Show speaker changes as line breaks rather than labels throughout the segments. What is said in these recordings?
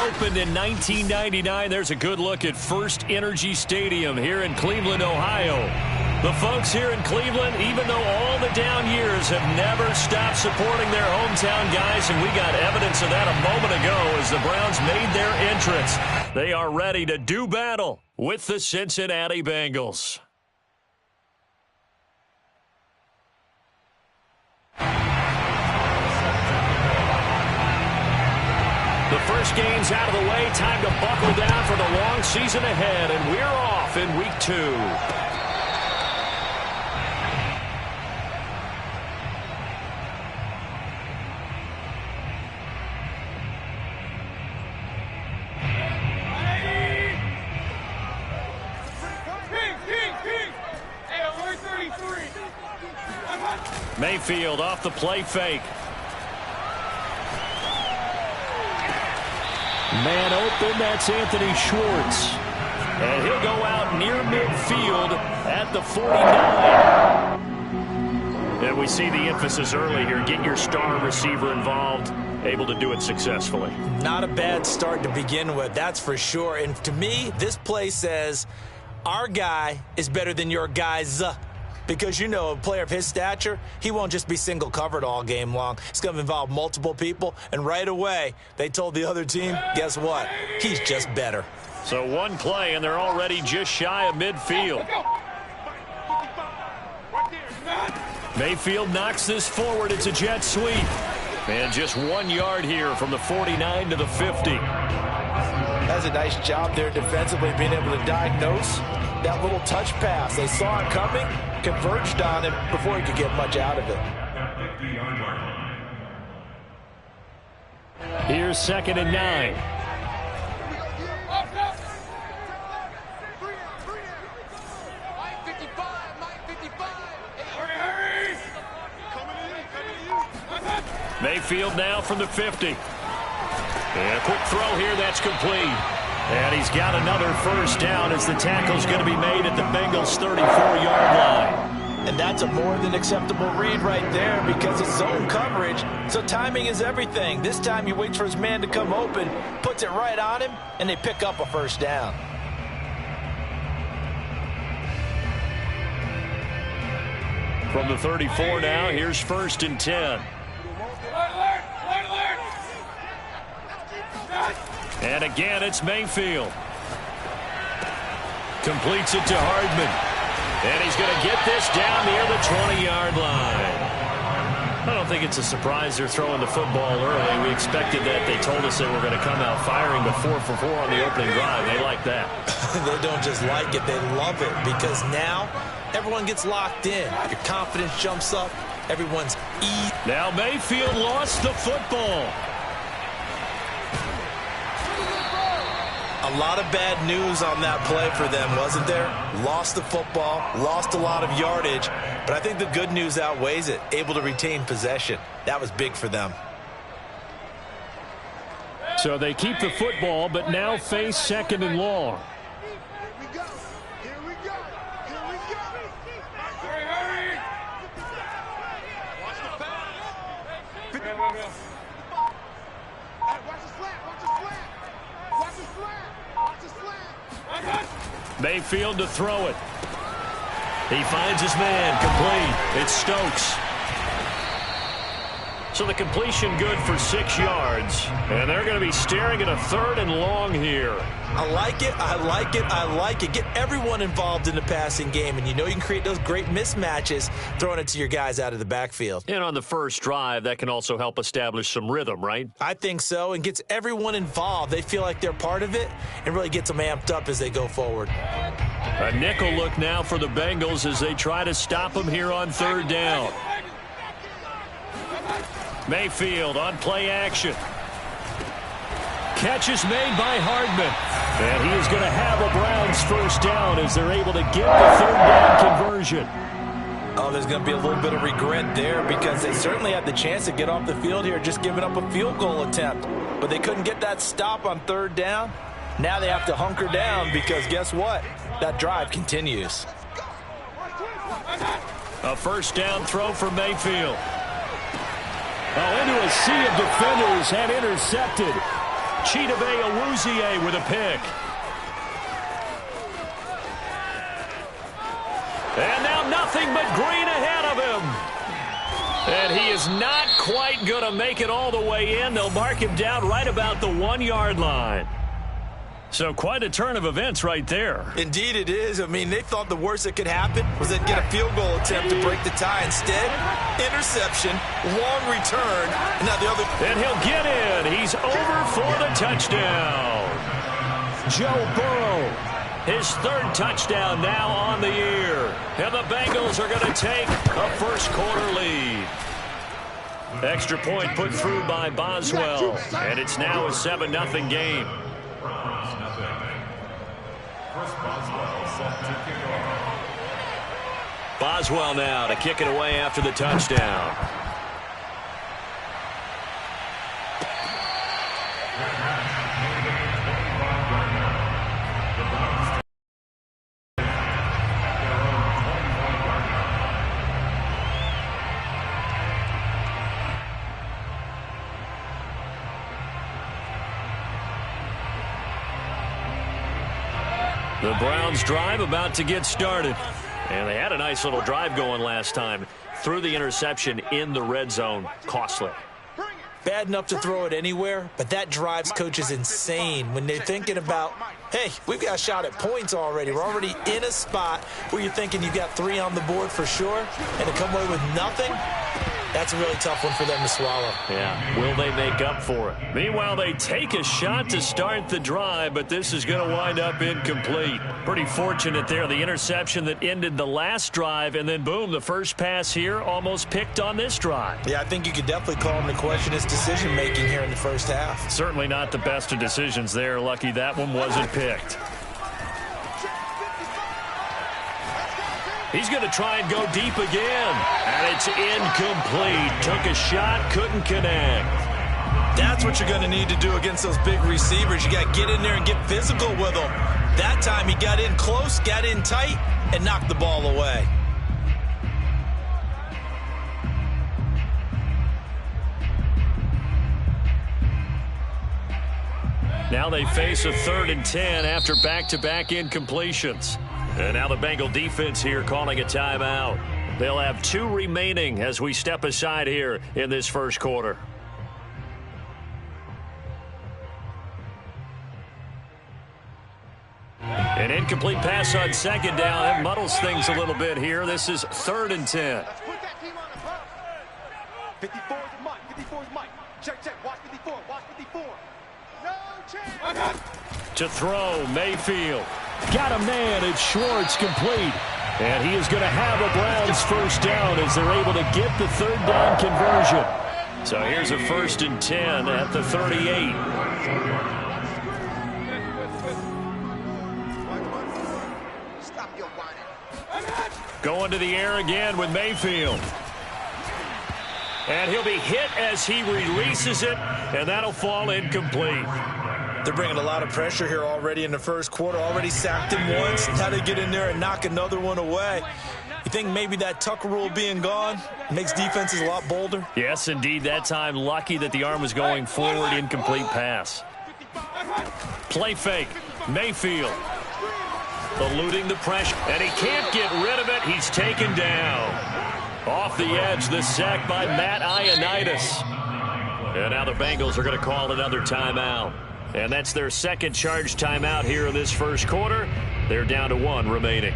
opened in 1999. There's a good look at First Energy Stadium here in Cleveland, Ohio. The folks here in Cleveland, even though all the down years, have never stopped supporting their hometown guys, and we got evidence of that a moment ago as the Browns made their entrance. They are ready to do battle with the Cincinnati Bengals. The first game's out of the way. Time to buckle down for the long season ahead, and we're off in week 2. Mayfield off the play fake. Man open, that's Anthony Schwartz. And he'll go out near midfield at the 49. And we see the emphasis early here. Get your star receiver involved. Able to do it successfully.
Not a bad start to begin with, that's for sure. And to me, this play says our guy is better than your guys. Because, you know, a player of his stature, he won't just be single covered all game long. It's going to involve multiple people. And right away, they told the other team, guess what? He's just better.
So one play, and they're already just shy of midfield. Mayfield knocks this forward. It's a jet sweep. And just 1 yard here from the 49 to the 50.
That's a nice job there defensively, being able to diagnose that little touch pass. They saw it coming, converged on him before he could get much out of it.
Here's 2nd and 9. Mayfield now from the 50. And a quick throw here, that's complete. And he's got another first down as the tackle's going to be made at the Bengals' 34-yard line.
And that's a more than acceptable read right there because it's zone coverage, so timing is everything. This time he waits for his man to come open, puts it right on him, and they pick up a first down.
From the 34 now, here's 1st and 10. And again, it's Mayfield. Completes it to Hardman. And he's going to get this down near the 20-yard line. I don't think it's a surprise they're throwing the football early. We expected that. They told us they were going to come out firing, but 4 for 4 on the opening drive. They like that.
They don't just like it, they love it, because now everyone gets locked in. Your confidence jumps up. Everyone's easy.
Now Mayfield lost the football.
A lot of bad news on that play for them, wasn't there? Lost the football, lost a lot of yardage, but I think the good news outweighs it. Able to retain possession. That was big for them.
So they keep the football, but now face 2nd and long. Mayfield to throw it. He finds his man, complete. It's Stokes. So the completion good for 6 yards. And they're going to be staring at a 3rd and long here.
I like it, I like it, I like it. Get everyone involved in the passing game, and you know you can create those great mismatches throwing it to your guys out of the backfield.
And on the first drive, that can also help establish some rhythm, right?
I think so, and gets everyone involved. They feel like they're part of it and really gets them amped up as they go forward.
A nickel look now for the Bengals as they try to stop them here on 3rd down. Mayfield on play action. Catch is made by Hardman. And he is going to have a Browns first down as they're able to get the 3rd down conversion.
Oh, there's going to be a little bit of regret there because they certainly had the chance to get off the field here, just giving up a field goal attempt. But they couldn't get that stop on 3rd down. Now they have to hunker down because guess what? That drive continues.
A first down throw for Mayfield. Oh, into a sea of defenders and intercepted. Chidobe with a pick. And now nothing but green ahead of him. And he is not quite going to make it all the way in. They'll mark him down right about the 1-yard line. So quite a turn of events right there.
Indeed it is. I mean, they thought the worst that could happen was they'd get a field goal attempt to break the tie. Instead, interception, long return, and now the other.
And he'll get in. He's over for the touchdown. Joe Burrow, his 3rd touchdown now on the year. And the Bengals are going to take a first-quarter lead. Extra point put through by Boswell. And it's now a 7-0 game. Boswell now to kick it away after the touchdown. The Browns drive about to get started. And they had a nice little drive going last time. Threw the interception in the red zone. Costly.
Bad enough to throw it anywhere, but that drives coaches insane when they're thinking about, hey, we've got a shot at points already. We're already in a spot where you're thinking you've got 3 on the board for sure, and to come away with nothing, that's a really tough one for them to swallow.
Yeah, will they make up for it? Meanwhile, they take a shot to start the drive, but this is going to wind up incomplete. Pretty fortunate there, the interception that ended the last drive, and then boom, the first pass here almost picked on this drive.
Yeah, I think you could definitely call him to question his decision-making here in the first half.
Certainly not the best of decisions there. Lucky that one wasn't picked. He's going to try and go deep again. And it's incomplete. Took a shot, couldn't connect.
That's what you're going to need to do against those big receivers. You got to get in there and get physical with them. That time he got in close, got in tight, and knocked the ball away.
Now they face a 3rd and 10 after back-to-back incompletions. And now the Bengal defense here calling a timeout. They'll have 2 remaining as we step aside here in this first quarter. An incomplete pass on 2nd down. That muddles things a little bit here. This is 3rd and 10.
54 is Mike. 54 is Mike. Check, check. Watch 54. Watch 54. No chance.
To throw, Mayfield. Got a man, it's Schwartz, complete. And he is going to have a Browns first down as they're able to get the 3rd down conversion. So here's a 1st and 10 at the 38. Going to the air again with Mayfield. And he'll be hit as he releases it, and that'll fall incomplete.
They're bringing a lot of pressure here already in the first quarter. Already sacked him once. Now they get in there and knock another one away. You think maybe that Tucker rule being gone makes defenses a lot bolder?
Yes, indeed. That time, lucky that the arm was going forward. Incomplete pass. Play fake. Mayfield. Eluding the pressure. And he can't get rid of it. He's taken down. Off the edge, the sack by Matt Ioannidis. And now the Bengals are going to call another timeout. And that's their 2nd charge timeout here in this first quarter. They're down to 1 remaining.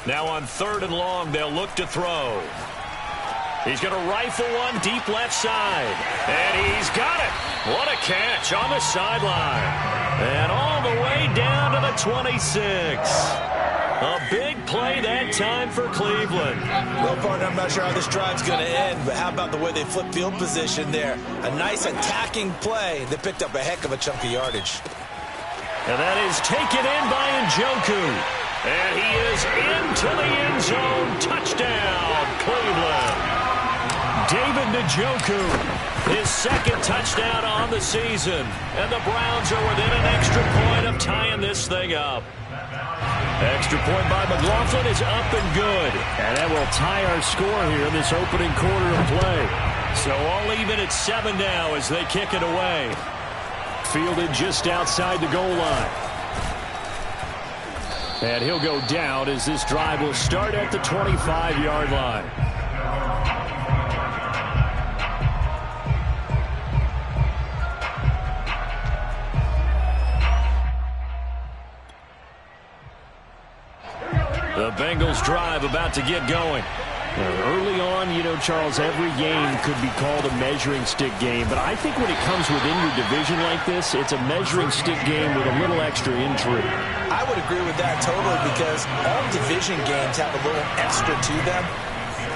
Now on 3rd and long, they'll look to throw. He's going to rifle one deep left side. And he's got it. What a catch on the sideline. And all the way down to the 26. A big play that time for Cleveland.
Well, partner, I'm not sure how this drive's going to end, but how about the way they flip field position there? A nice attacking play. They picked up a heck of a chunk of yardage.
And that is taken in by Njoku. And he is into the end zone. Touchdown, Cleveland. David Njoku, his second touchdown on the season. And the Browns are within an extra point of tying this thing up. Extra point by McLaughlin is up and good. And that will tie our score here in this opening quarter of play. So all even at 7 now as they kick it away. Fielded just outside the goal line. And he'll go down as this drive will start at the 25-yard line. The Bengals drive about to get going. Early on, you know, Charles, every game could be called a measuring stick game. But I think when it comes within your division like this, it's a measuring stick game with a little extra intrigue.
I would agree with that totally because all division games have a little extra to them.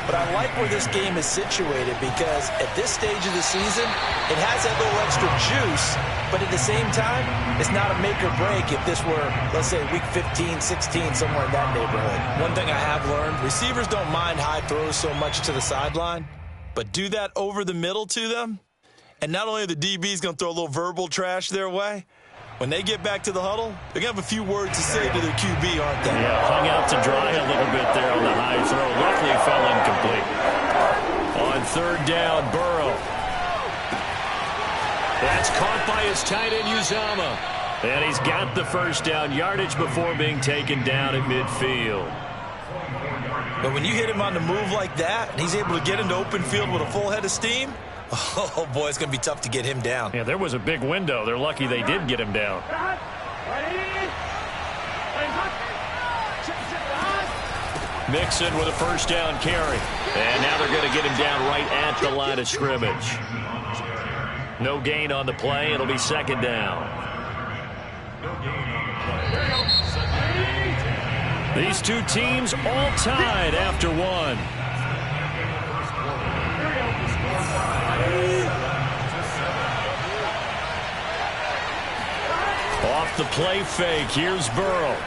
But I like where this game is situated because at this stage of the season, it has that little extra juice. But at the same time, it's not a make or break if this were, let's say, week 15, 16, somewhere in that neighborhood. One thing I have learned, receivers don't mind high throws so much to the sideline, but do that over the middle to them. And not only are the DBs going to throw a little verbal trash their way, when they get back to the huddle, they're going to have a few words to say to their QB, aren't they?
Yeah, hung out to dry a little bit there on the high throw. Luckily fell incomplete. On third down, Burrow. That's caught by his tight end, Uzama. And he's got the first down yardage before being taken down at midfield.
But when you hit him on the move like that, and he's able to get into open field with a full head of steam, oh, boy, it's going to be tough to get him down.
Yeah, there was a big window. They're lucky they did get him down. Mixon with a first down carry. And now they're going to get him down right at the line of scrimmage. No gain on the play. It'll be second down. These two teams all tied after one. Off the play fake. Here's Burrow.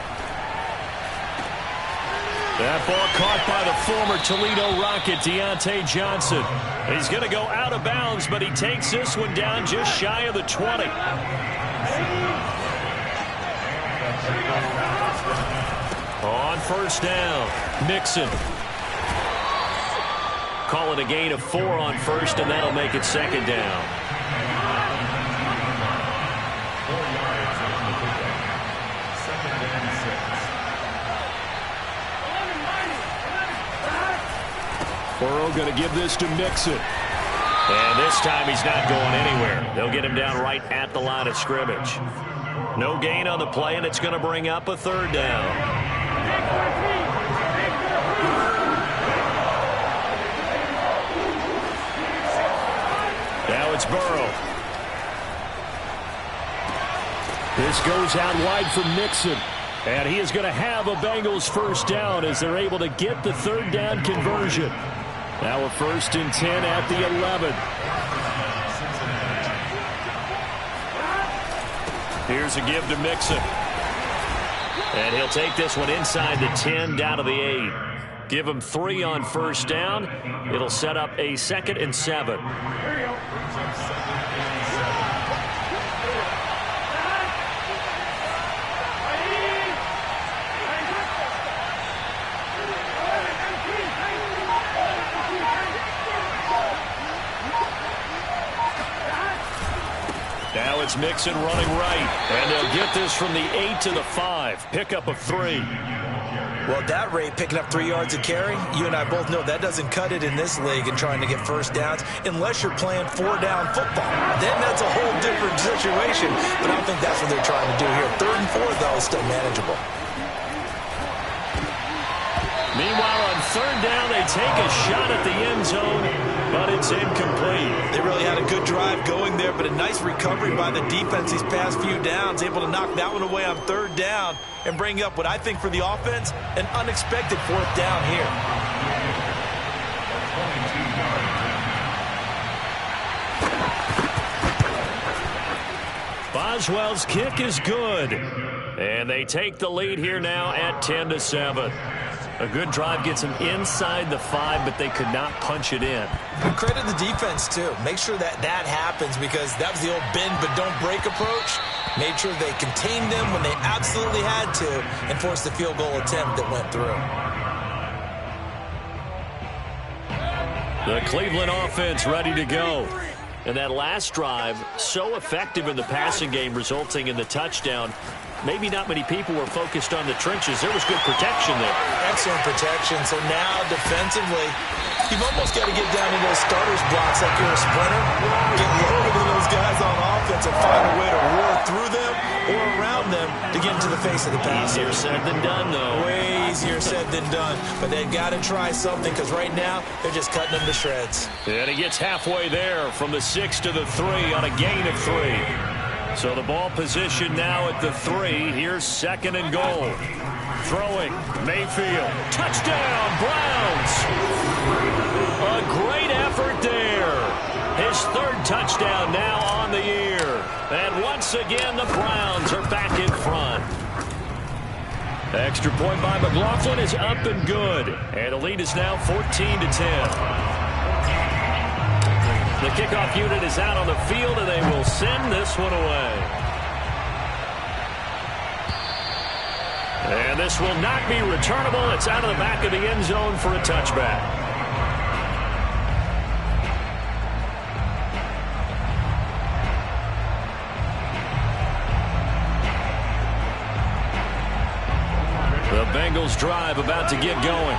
That ball caught by the former Toledo Rocket, Deontay Johnson. He's going to go out of bounds, but he takes this one down just shy of the 20. On first down, Mixon. Call it a gain of 4 on first, and that'll make it second down. Burrow going to give this to Mixon. And this time he's not going anywhere. They'll get him down right at the line of scrimmage. No gain on the play, and it's going to bring up a third down. Now it's Burrow. This goes out wide for Mixon. And he is going to have a Bengals first down as they're able to get the third down conversion. Now a 1st and 10 at the 11. Here's a give to Mixon. And he'll take this one inside the 10 down to the 8. Give him 3 on first down. It'll set up a 2nd and 7. Now it's Mixon running right. And they'll get this from the 8 to the 5. Pickup of 3.
Well, at that rate, picking up 3 yards a carry, you and I both know that doesn't cut it in this league and trying to get first downs unless you're playing 4-down football. Then that's a whole different situation. But I don't think that's what they're trying to do here. 3rd and 4, though, is still manageable.
Meanwhile, on 3rd down, they take a shot at the end zone, but it's incomplete.
They really had a good drive going there, but a nice recovery by the defense these past few downs, able to knock that one away on 3rd down and bring up what I think for the offense, an unexpected 4th down here.
Boswell's kick is good, and they take the lead here now at 10-7. A good drive gets them inside the 5, but they could not punch it in.
And credit the defense, too. Make sure that happens, because that was the old bend but don't break approach. Made sure they contained them when they absolutely had to and forced the field goal attempt that went through.
The Cleveland offense ready to go. And that last drive, so effective in the passing game, resulting in the touchdown. Maybe not many people were focused on the trenches. There was good protection there.
Excellent protection. So now, defensively, you've almost got to get down to those starters blocks like you're a sprinter. Get lower than those guys on offense and find a way to roar through them or around them to get into the face of the pass.
Easier said than done, though.
Way easier said than done. But they've got to try something, because right now they're just cutting them to shreds.
And he gets halfway there from the 6 to the 3 on a gain of 3. So the ball position now at the 3. Here's 2nd and goal. Throwing, Mayfield. Touchdown, Browns. A great effort there. His 3rd touchdown now on the year. And once again, the Browns are back in front. Extra point by McLaughlin is up and good. And the lead is now 14-10. The kickoff unit is out on the field, and they will send this one away. And this will not be returnable. It's out of the back of the end zone for a touchback. The Bengals drive about to get going.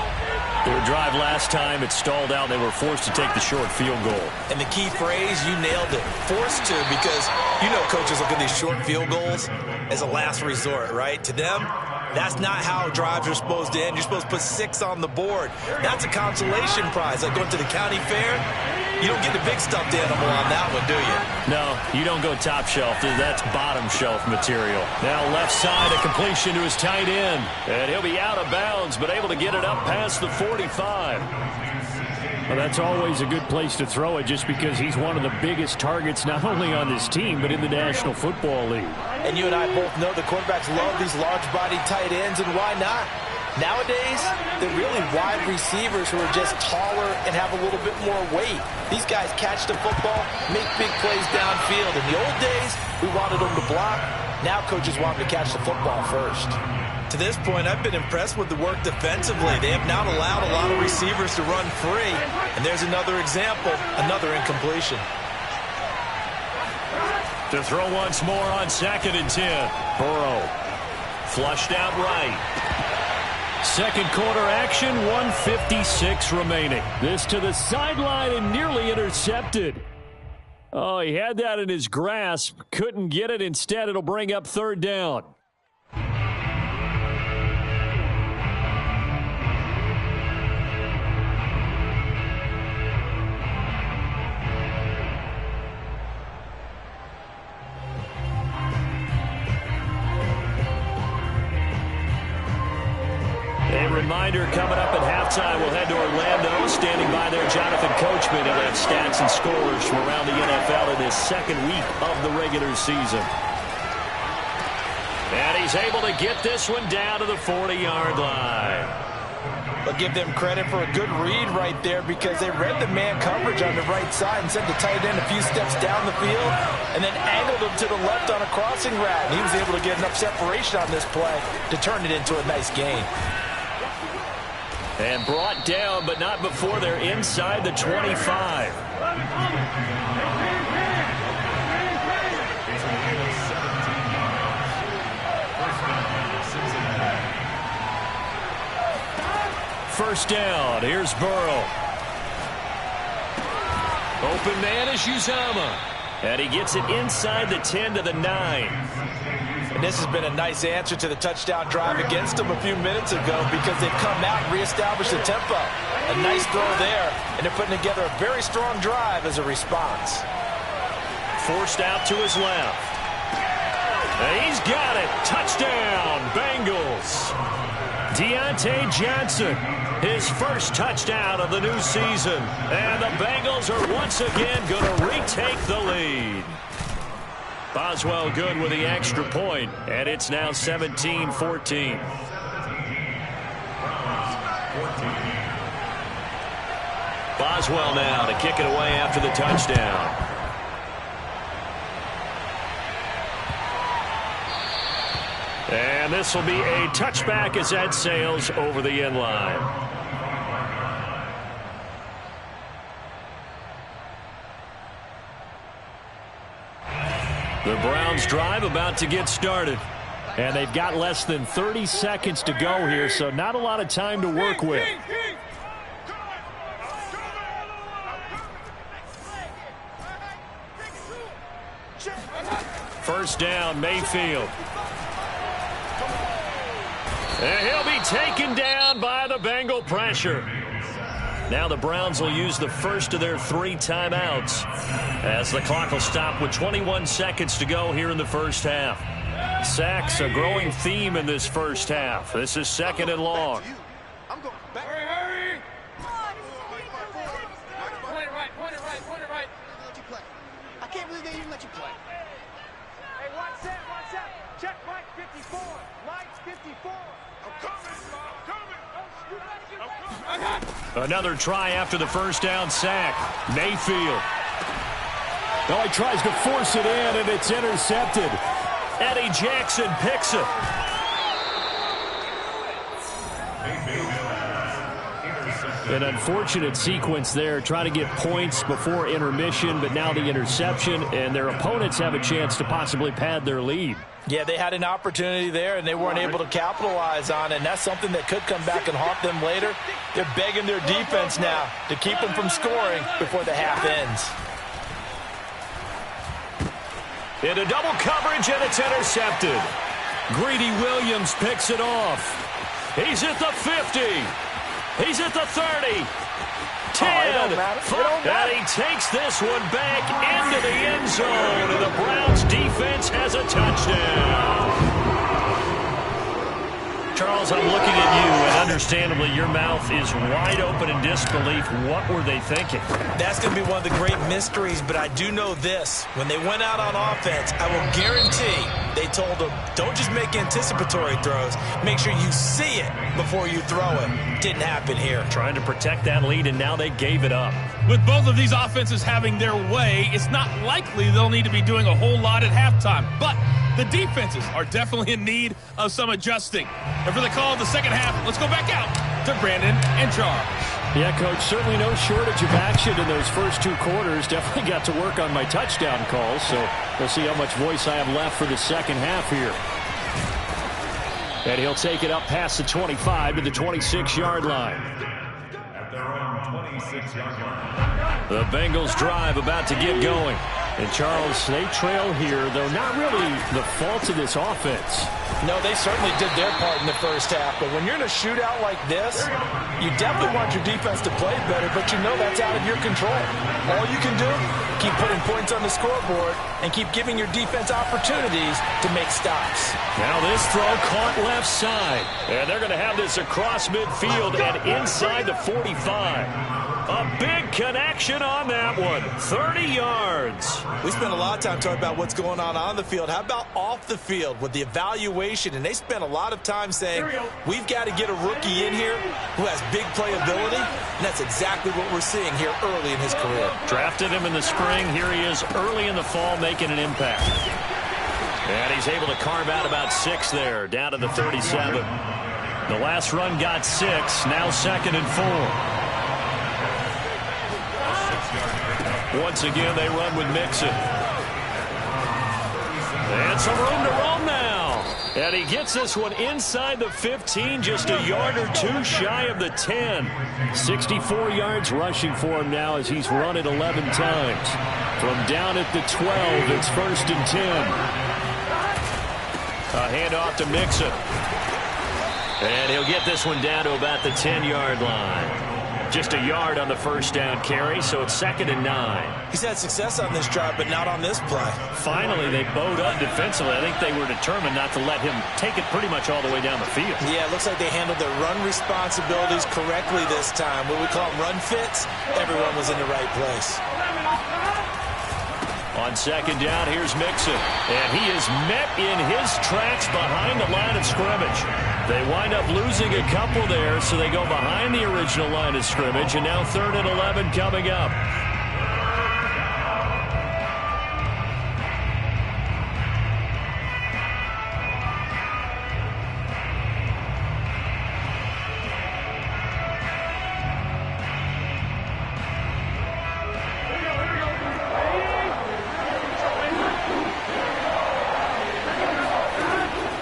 Their drive last time, it stalled out. They were forced to take the short field goal.
And the key phrase, you nailed it. Forced to, because you know coaches look at these short field goals as a last resort, right? To them, that's not how drives are supposed to end. You're supposed to put 6 on the board. That's a consolation prize. Like going to the county fair, you don't get the big stuffed animal on that one, do you?
No, you don't go top shelf. That's bottom shelf material. Now left side, a completion to his tight end. And he'll be out of bounds, but able to get it up past the 45. Well, that's always a good place to throw it, just because he's one of the biggest targets not only on this team but in the National Football League.
And you and I both know the quarterbacks love these large-bodied tight ends, and why not? Nowadays, they're really wide receivers who are just taller and have a little bit more weight. These guys catch the football, make big plays downfield. In the old days, we wanted them to block. Now coaches want them to catch the football first. To this point, I've been impressed with the work defensively. They have not allowed a lot of receivers to run free. And there's another example, another incompletion.
To throw once more on 2nd and 10. Burrow flushed out right. Second quarter action, 1:56 remaining. This to the sideline and nearly intercepted. Oh, he had that in his grasp. Couldn't get it. Instead, it'll bring up 3rd down. A reminder, coming up at halftime, we'll head to Orlando. Standing by there, Jonathan Coachman. He'll have stats and scores from around the NFL in his 2nd week of the regular season. And he's able to get this one down to the 40-yard line.
But give them credit for a good read right there, because they read the man coverage on the right side and sent the tight end a few steps down the field and then angled him to the left on a crossing route. And he was able to get enough separation on this play to turn it into a nice gain.
And brought down, but not before they're inside the 25. First down. Here's Burrow. Open man is Uzama. And he gets it inside the 10 to the 9.
And this has been a nice answer to the touchdown drive against them a few minutes ago, because they've come out and reestablished the tempo. A nice throw there, and they're putting together a very strong drive as a response.
Forced out to his left. And he's got it. Touchdown, Bengals. Deontay Johnson, his first touchdown of the new season. And the Bengals are once again going to retake the lead. Boswell good with the extra point, and it's now 17-14. Boswell now to kick it away after the touchdown. And this will be a touchback as that sails over the end line. The Browns drive about to get started. And they've got less than 30 seconds to go here, so not a lot of time to work with. First down, Mayfield. And he'll be taken down by the Bengal pressure. Now the Browns will use the first of their 3 timeouts as the clock will stop with 21 seconds to go here in the first half. Sacks a growing theme in this first half. This is second and long.
I'm going back. Hurry! Point it right. Let you play. I can't believe they even let you play. Hey, watch that. Check Mike 54. Mike's 54. I'm coming.
Another try after the first down sack. Mayfield. Oh, he tries to force it in, and it's intercepted. Eddie Jackson picks it. An unfortunate sequence there, trying to get points before intermission, but now the interception, and their opponents have a chance to possibly pad their lead.
Yeah, they had an opportunity there, and they weren't able to capitalize on it, and that's something that could come back and haunt them later. They're begging their defense now to keep them from scoring before the half ends.
Into double coverage, and it's intercepted. Greedy Williams picks it off. He's at the 50. He's at the 30. 10. And he takes this one back into the end zone, and the Browns defense has a touchdown. Charles, I'm looking at you, and understandably, your mouth is wide open in disbelief. What were they thinking?
That's going to be one of the great mysteries, but I do know this. When they went out on offense, I will guarantee they told them, don't just make anticipatory throws. Make sure you see it before you throw it. Didn't happen here.
Trying to protect that lead, and now they gave it up.
With both of these offenses having their way, it's not likely they'll need to be doing a whole lot at halftime. But the defenses are definitely in need of some adjusting. And for the call of the second half, let's go back out to Brandon and Charles.
Yeah, Coach, certainly no shortage of action in those first 2 quarters. Definitely got to work on my touchdown calls, so we'll see how much voice I have left for the second half here. And he'll take it up past the 25 to the 26-yard line.
At their own 26-yard line.
The Bengals drive about to get going. And, Charles, they trail here, though not really the fault of this offense.
No, they certainly did their part in the first half. But when you're in a shootout like this, you definitely want your defense to play better, but you know that's out of your control. All you can do, keep putting points on the scoreboard and keep giving your defense opportunities to make stops.
Now this throw caught left side. And they're going to have this across midfield and inside the 45. A big connection on that one. 30 yards.
We spent a lot of time talking about what's going on the field. How about off the field with the evaluation? And they spent a lot of time saying, we've got to get a rookie in here who has big playability. And that's exactly what we're seeing here early in his career.
Drafted him in the spring. Here he is early in the fall making an impact. And he's able to carve out about 6 there, down to the 37. The last run got 6. Now 2nd and 4. Once again, they run with Mixon. And some room to roam now. And he gets this one inside the 15, just a yard or 2 shy of the 10. 64 yards rushing for him now as he's run it 11 times. From down at the 12, it's 1st and 10. A handoff to Mixon. And he'll get this one down to about the 10-yard line. Just a yard on the first down carry, so it's 2nd and 9.
He's had success on this drive, but not on this play.
Finally, they bowed up defensively. I think they were determined not to let him take it pretty much all the way down the field.
Yeah, it looks like they handled their run responsibilities correctly this time. What we call them run fits, everyone was in the right place.
On second down, here's Mixon. And he is met in his tracks behind the line of scrimmage. They wind up losing a couple there, so they go behind the original line of scrimmage. And now 3rd and 11 coming up.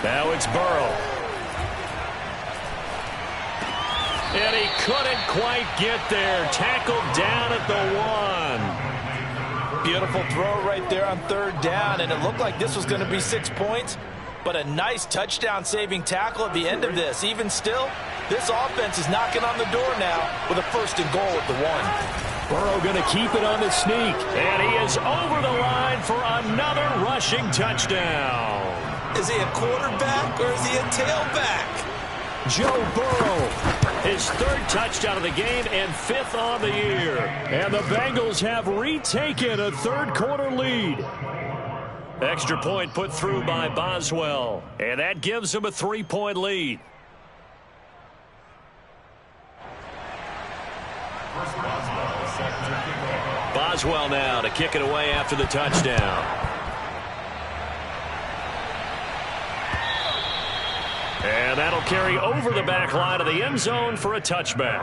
Now it's Burrow. And he couldn't quite get there. Tackled down at the 1.
Beautiful throw right there on 3rd down, and it looked like this was going to be 6 points, but a nice touchdown-saving tackle at the end of this. Even still, this offense is knocking on the door now with a 1st and goal at the 1.
Burrow going to keep it on the sneak, and he is over the line for another rushing touchdown.
Is he a quarterback or is he a tailback?
Joe Burrow, his 3rd touchdown of the game and 5th on the year. And the Bengals have retaken a 3rd quarter lead. Extra point put through by Boswell, and that gives him a 3-point lead. Boswell now to kick it away after the touchdown. And that'll carry over the back line of the end zone for a touchback.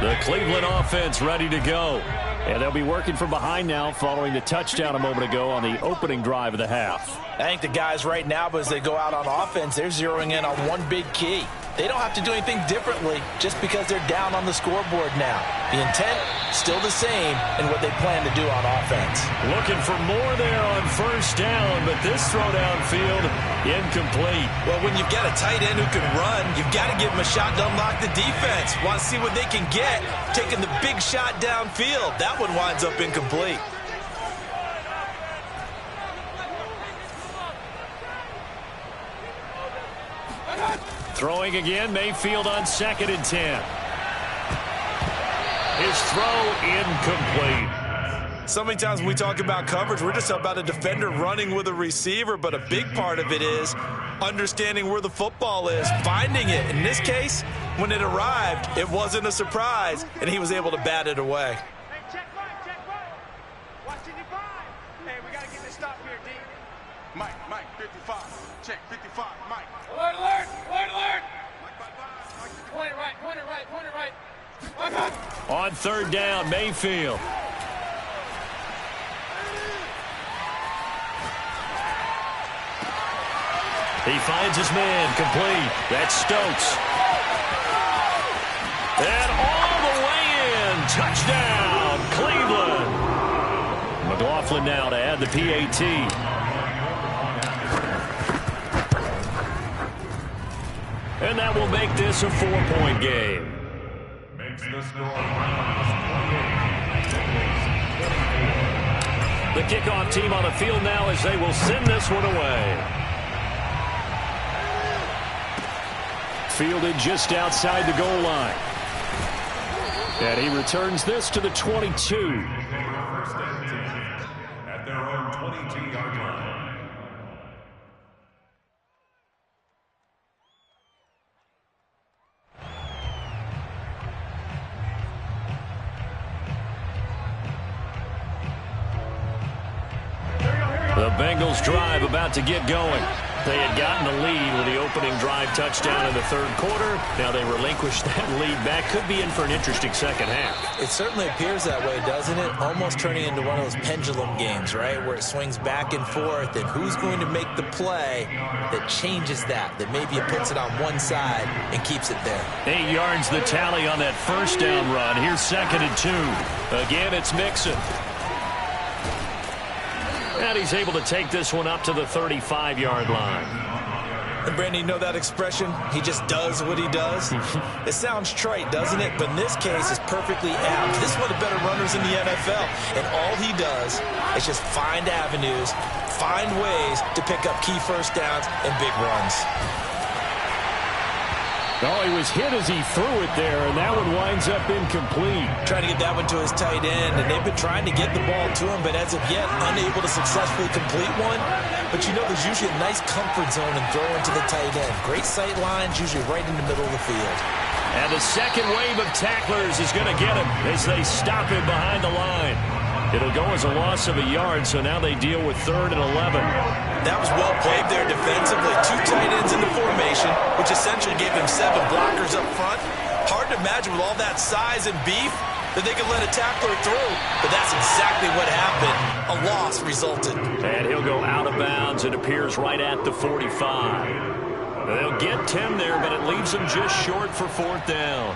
The Cleveland offense ready to go. And they'll be working from behind now following the touchdown a moment ago on the opening drive of the half.
I think the guys right now, as they go out on offense, they're zeroing in on one big key. They don't have to do anything differently just because they're down on the scoreboard now. The intent, still the same in what they plan to do on offense.
Looking for more there on 1st down, but this throw downfield, incomplete.
Well, when you've got a tight end who can run, you've got to give him a shot to unlock the defense. Want to see what they can get, taking the big shot downfield. That one winds up incomplete.
Throwing again, Mayfield on 2nd and 10. His throw incomplete.
So many times when we talk about coverage, we're just about a defender running with a receiver, but a big part of it is understanding where the football is, finding it. In this case, when it arrived, it wasn't a surprise, and he was able to bat it away.
Hey, check Mike, check Mike. Watching you five. Hey, we got to get this stop here, D. Mike, 55. Check, 55, Mike. Alert, alert, alert, alert. Point it right, point it right, point it right.
On 3rd down, Mayfield. He finds his man, complete. That's Stokes. And all the way in, touchdown, Cleveland. McLaughlin now to add the PAT. And that will make this a 4-point game.
Makes the score.
The kickoff team on the field now as they will send this one away. Fielded just outside the goal line. And he returns this to the 22.
First and 10 at their own 22-yard line.
The Bengals drive about to get going. They had gotten the lead with the opening drive touchdown in the 3rd quarter. Now they relinquished that lead back. Could be in for an interesting second half.
It certainly appears that way, doesn't it? Almost turning into one of those pendulum games, right? Where it swings back and forth, and who's going to make the play that changes that maybe it puts it on one side and keeps it there.
8 yards the tally on that 1st down run. Here's 2nd and 2. Again, it's Mixon. And he's able to take this one up to the 35-yard line.
And Brandon, you know that expression? He just does what he does? It sounds trite, doesn't it? But in this case, it's perfectly apt. This is one of the better runners in the NFL. And all he does is just find avenues, find ways to pick up key first downs and big runs.
Oh, he was hit as he threw it there, and that one winds up incomplete.
Trying to get that one to his tight end, and they've been trying to get the ball to him, but as of yet, unable to successfully complete one. But you know, there's usually a nice comfort zone in throwing to the tight end. Great sight lines, usually right in the middle of the field.
And the second wave of tacklers is going to get him as they stop him behind the line. It'll go as a loss of a yard, so now they deal with 3rd and 11.
That was well played there defensively. 2 tight ends in the formation, which essentially gave them 7 blockers up front. Hard to imagine with all that size and beef that they could let a tackler through, but that's exactly what happened. A loss resulted.
And he'll go out of bounds. It appears right at the 45. They'll get 10 there, but it leaves them just short for 4th down.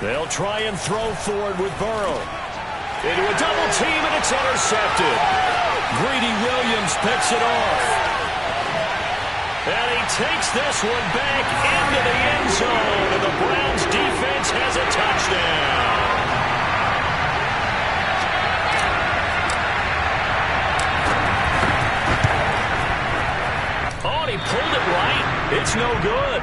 They'll try and throw forward with Burrow. Into a double team, and it's intercepted. Greedy Williams picks it off. And he takes this one back into the end zone, and the Browns defense has a touchdown. Oh, and he pulled it right. It's no good.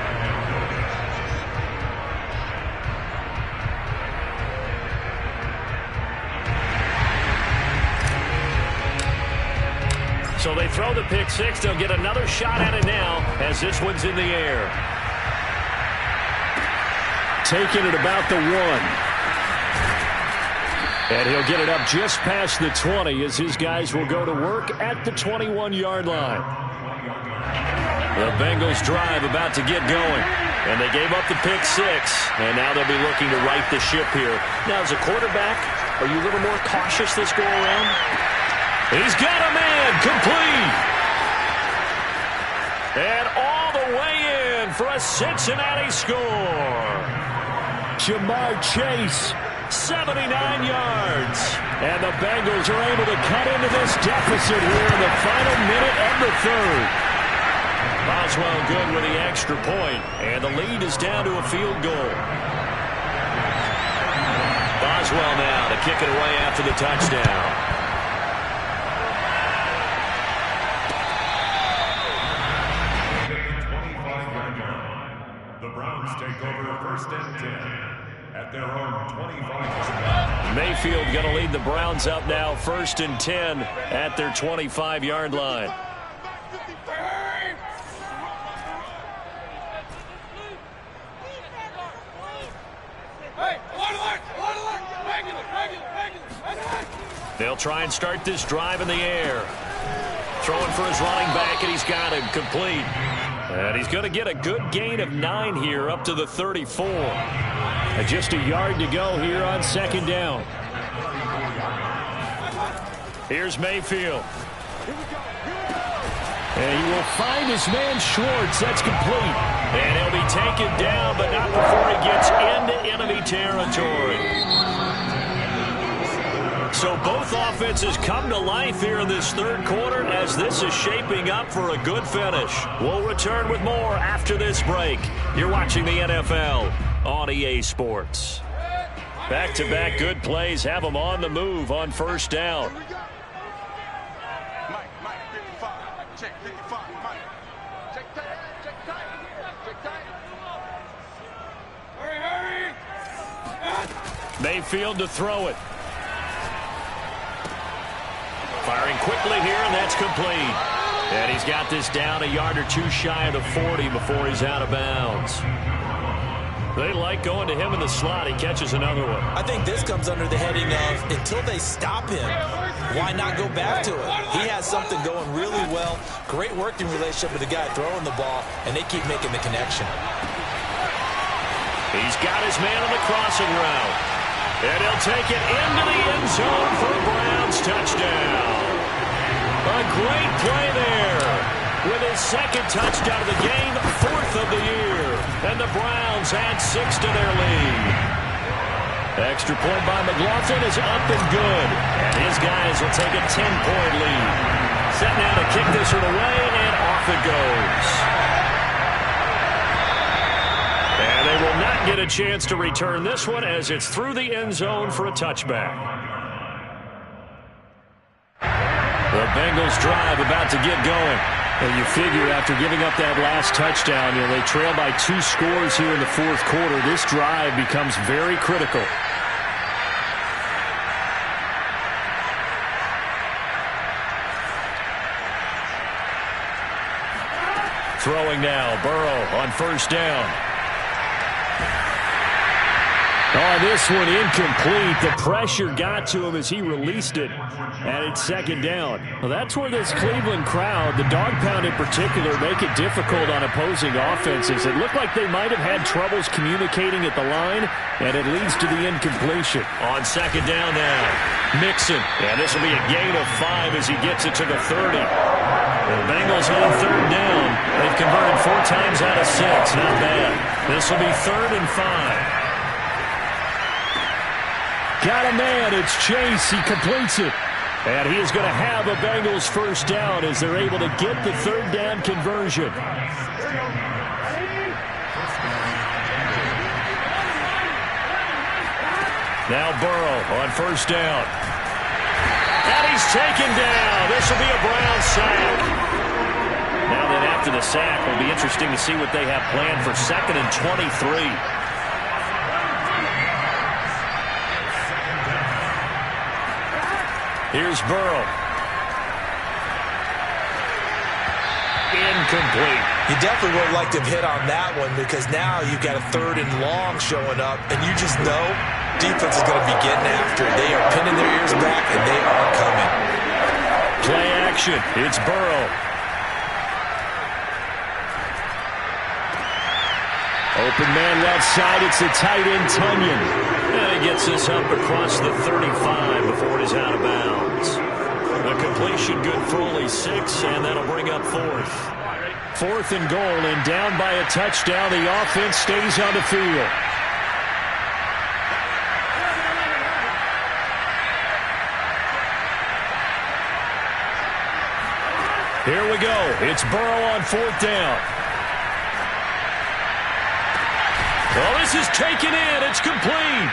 So they throw the pick six. They'll get another shot at it now as this one's in the air. Taking it about the 1. And he'll get it up just past the 20 as his guys will go to work at the 21-yard line. The Bengals drive about to get going. And they gave up the pick six. And now they'll be looking to right the ship here. Now, as a quarterback, are you a little more cautious this go around? He's got a man, complete. And all the way in for a Cincinnati score. Jamar Chase, 79 yards. And the Bengals are able to cut into this deficit here in the final minute of the 3rd. Boswell good with the extra point, and the lead is down to a field goal. Boswell now to kick it away after the touchdown.
Take over 1st and 10 at their own 25.
Mayfield going to lead the Browns up now 1st and 10 at their 25-yard line. They'll try and start this drive in the air. Throwing for his running back, and he's got him complete. And he's going to get a good gain of 9 here up to the 34. And just a yard to go here on 2nd down. Here's Mayfield. And he will find his man Schwartz. That's complete. And he'll be taken down, but not before he gets into enemy territory. So both offenses come to life here in this 3rd quarter as this is shaping up for a good finish. We'll return with more after this break. You're watching the NFL on EA Sports. Back-to-back good plays have them on the move on 1st down.
Mike, 55. Check 55. Mike. Check tight. Check tight. Check tight. Hurry.
Mayfield to throw it. Firing quickly here, and that's complete. And he's got this down a yard or 2 shy of the 40 before he's out of bounds. They like going to him in the slot. He catches another one.
I think this comes under the heading of until they stop him, why not go back to it? He has something going really well. Great working relationship with the guy throwing the ball, and they keep making the connection.
He's got his man on the crossing route. And he'll take it into the end zone for a Browns touchdown. A great play there. With his 2nd touchdown of the game, 4th of the year. And the Browns add 6 to their lead. Extra point by McLaughlin is up and good. And his guys will take a 10-point lead. Set now to kick this one away, and off it goes. And they will not get a chance to return this one as it's through the end zone for a touchback. The Bengals drive about to get going. And you figure after giving up that last touchdown, they trail by 2 scores here in the fourth quarter. This drive becomes very critical. Throwing now, Burrow on first down. Oh, this one incomplete. The pressure got to him as he released it, and it's second down. Well, that's where this Cleveland crowd, the dog pound in particular, make it difficult on opposing offenses. It looked like they might have had troubles communicating at the line, and it leads to the incompletion. On second down now, Mixon. And this will be a gain of 5 as he gets it to the 30. The Bengals on third down. They've converted 4 times out of 6. Not bad. This will be 3rd and 5. Got a man. It's Chase. He completes it. And he is going to have a Bengals first down as they're able to get the third down conversion. Now Burrow on first down. And he's taken down. This will be a Brown sack. Now then after the sack, it'll be interesting to see what they have planned for 2nd and 23. Here's Burrow. Incomplete.
You definitely would like to have hit on that one because now you've got a 3rd and long showing up, and you just know defense is going to be getting after it. They are pinning their ears back, and they are coming.
Play action. It's Burrow. Open man left side. It's the tight end, Tunyon. And he gets this up across the 35 before it is out of bounds. The completion good for only 6, and that'll bring up 4th. 4th and goal, and down by a touchdown. The offense stays on the field. Here we go. It's Burrow on 4th down. Well, this is taken in. It's complete.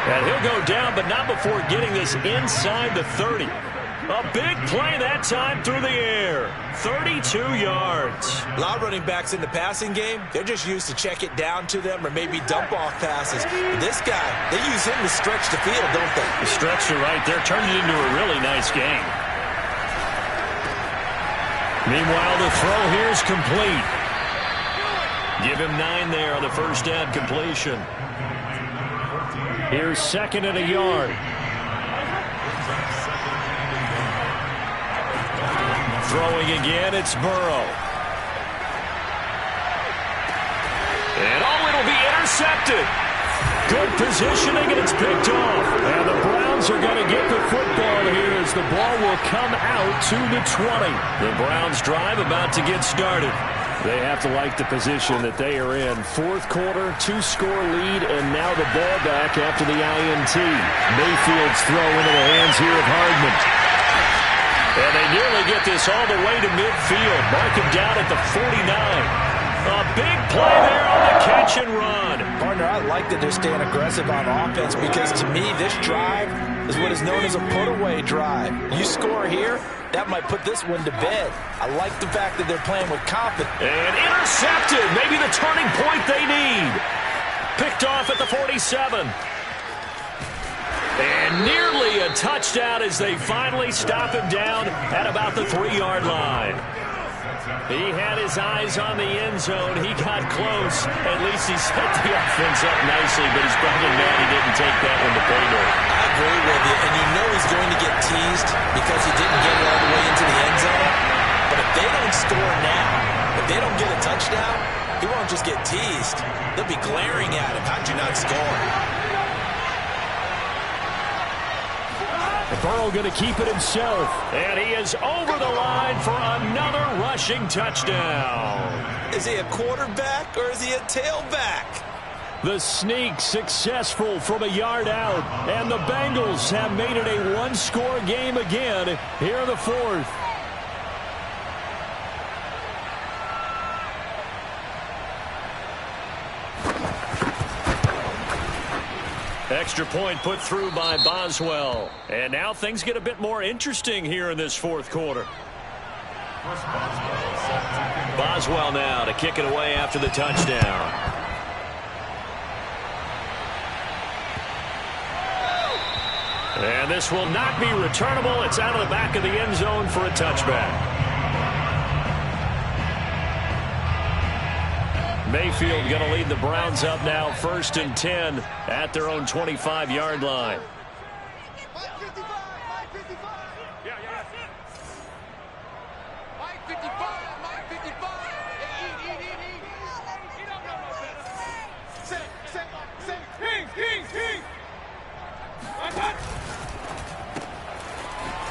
And he'll go down, but not before getting this inside the 30. A big play that time through the air. 32 yards.
A lot of running backs in the passing game, they're just used to check it down to them or maybe dump off passes. But this guy, they use him to stretch the field, don't they?
The stretcher right there turned it into a really nice game. Meanwhile, the throw here is complete. Give him 9 there on the first down completion. Here's 2nd and a yard. Throwing again, it's Burrow. And it'll be intercepted. Good positioning, and it's picked off. And the Browns are going to get the football here as the ball will come out to the 20. The Browns drive about to get started. They have to like the position that they are in. 4th quarter, 2-score lead, and now the ball back after the INT. Mayfield's throw into the hands here of Hardman. And they nearly get this all the way to midfield. Mark him down at the 49. A big play there on the catch and run.
Partner, I like that they're staying aggressive on offense because to me, this drive is what is known as a put-away drive. You score here, that might put this one to bed. I like the fact that they're playing with confidence.
And intercepted. Maybe the turning point they need. Picked off at the 47. And nearly a touchdown as they finally stop him down at about the 3-yard line. He had his eyes on the end zone. He got close. At least he set the offense up nicely, but he's probably mad he didn't take that one to pay dirt.
I agree with you, and you know he's going to get teased because he didn't get it all the way into the end zone. But if they don't score now, if they don't get a touchdown, he won't just get teased. They'll be glaring at him. How'd you not score?
Burrow going to keep it himself, and he is over the line for another rushing touchdown.
Is he a quarterback or is he a tailback?
The sneak successful from a yard out, and the Bengals have made it a 1-score game again here in the 4th. Extra point put through by Boswell. And now things get a bit more interesting here in this fourth quarter. Boswell now to kick it away after the touchdown. And this will not be returnable. It's out of the back of the end zone for a touchback. Mayfield going to lead the Browns up now, 1st and 10 at their own 25-yard line.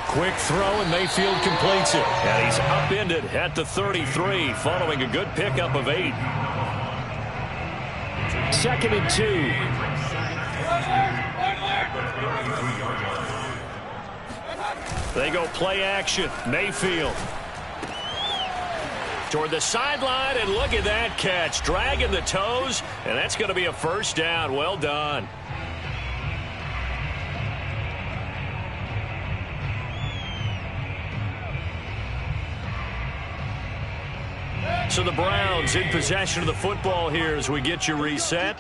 Quick throw, and Mayfield completes it. And he's upended at the 33 following a good pickup of 8. 2nd and 2. They go play action. Mayfield toward the sideline, and look at that catch. Dragging the toes, and that's going to be a first down. Well done. So the Browns in possession of the football here as we get you reset.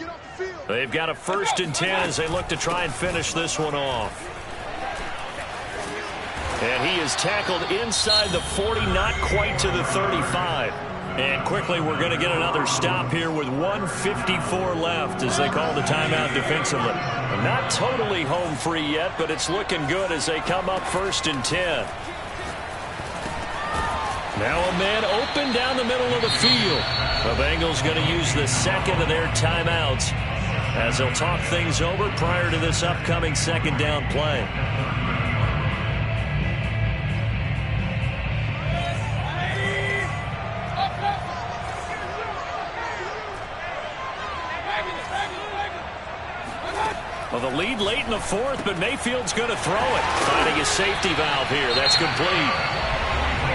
They've got a 1st and 10 as they look to try and finish this one off. And he is tackled inside the 40, not quite to the 35. And quickly we're going to get another stop here with 1:54 left as they call the timeout defensively. Not totally home free yet, but it's looking good as they come up 1st and 10. Now a man open down the middle of the field. The Bengals going to use the second of their timeouts as they'll talk things over prior to this upcoming 2nd down play. Well, the lead late in the 4th, but Mayfield's going to throw it. Finding a safety valve here. That's complete.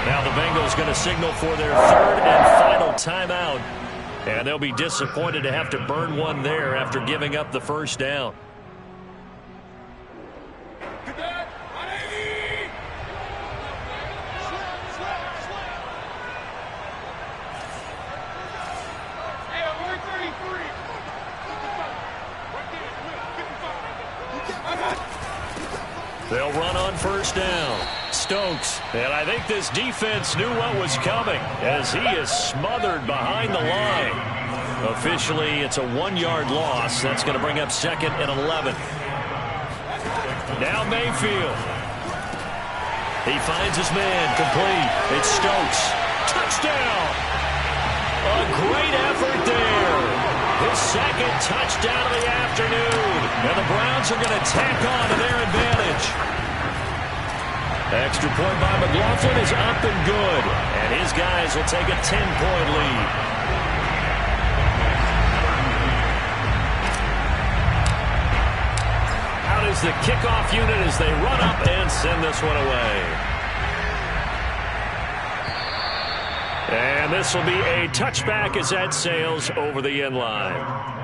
Now the Bengals going to signal for their 3rd and final timeout. And they'll be disappointed to have to burn one there after giving up the 1st down. They'll run on 1st down. Stokes, and I think this defense knew what was coming as he is smothered behind the line. Officially, it's a 1-yard loss. That's going to bring up 2nd and 11. Now Mayfield. He finds his man, complete. It's Stokes. Touchdown! A great effort there. His 2nd touchdown of the afternoon. And the Browns are going to tack on to their advantage. Extra point by McLaughlin is up and good. And his guys will take a 10-point lead. Out is the kickoff unit as they run up and send this one away. And this will be a touchback as that sails over the end line.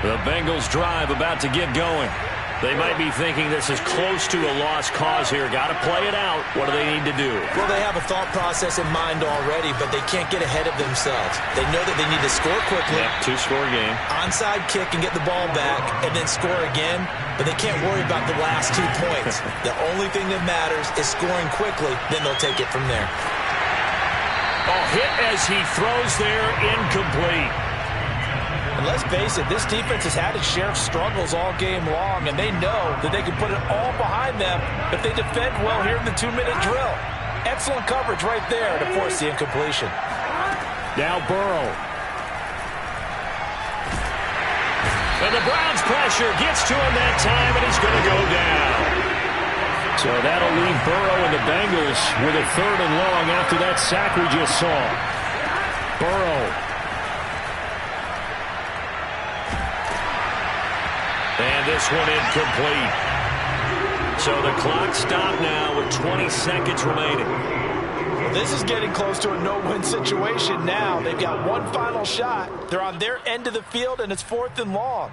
The Bengals drive about to get going. They might be thinking this is close to a lost cause here. Got to play it out. What do they need to do?
Well, they have a thought process in mind already, but they can't get ahead of themselves. They know that they need to score quickly.
Yeah, 2-score game.
Onside kick and get the ball back and then score again, but they can't worry about the last 2 points. The only thing that matters is scoring quickly, then they'll take it from there.
Oh, hit as he throws there, incomplete.
And let's face it, this defense has had its share of struggles all game long, and they know that they can put it all behind them if they defend well here in the 2-minute drill. Excellent coverage right there to force the incompletion.
Now Burrow. And the Browns pressure gets to him that time, and he's going to go down. So that'll leave Burrow and the Bengals with a 3rd and long after that sack we just saw. Burrow. And this one incomplete. So the clock stopped now with 20 seconds remaining.
Well, this is getting close to a no-win situation now. They've got one final shot. They're on their end of the field, and it's 4th and long.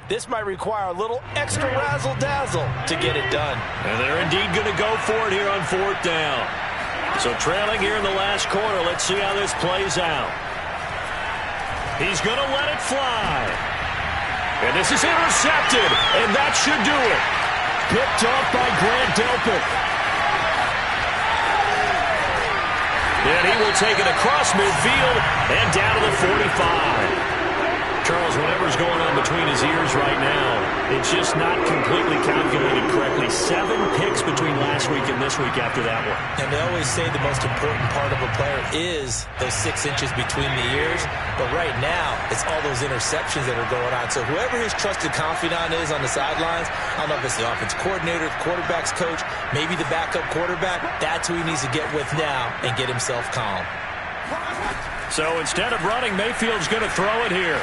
This might require a little extra razzle-dazzle to get it done.
And they're indeed going to go for it here on 4th down. So trailing here in the last quarter. Let's see how this plays out. He's going to let it fly. And this is intercepted, and that should do it. Picked off by Grant Delpit. And he will take it across midfield and down to the 45. Charles, whatever's going on between his ears right now, it's just not completely calculated correctly. 7 picks between last week and this week after that one.
And they always say the most important part of a player is those 6 inches between the ears. But right now, it's all those interceptions that are going on. So whoever his trusted confidant is on the sidelines, I don't know if it's the offense coordinator, the quarterback's coach, maybe the backup quarterback, that's who he needs to get with now and get himself calm.
So instead of running, Mayfield's going to throw it here.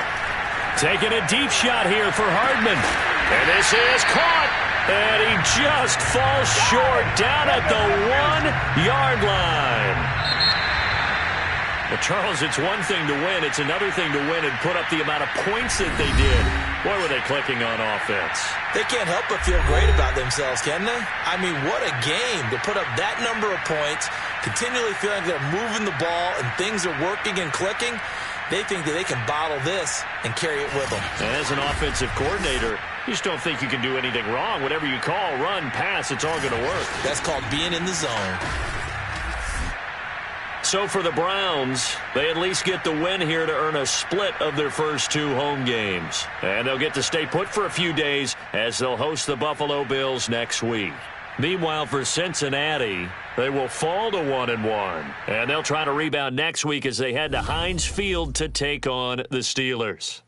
Taking a deep shot here for Hardman. And this is caught. And he just falls short down at the 1-yard line. Well, Charles, it's one thing to win. It's another thing to win and put up the amount of points that they did. Boy, were they clicking on offense.
They can't help but feel great about themselves, can they? I mean, what a game to put up that number of points, continually feeling like they're moving the ball and things are working and clicking. They think that they can bottle this and carry it with them.
As an offensive coordinator, you just don't think you can do anything wrong. Whatever you call, run, pass, it's all going to work.
That's called being in the zone.
So for the Browns, they at least get the win here to earn a split of their first 2 home games. And they'll get to stay put for a few days as they'll host the Buffalo Bills next week. Meanwhile, for Cincinnati, they will fall to 1-1. And they'll try to rebound next week as they head to Heinz Field to take on the Steelers.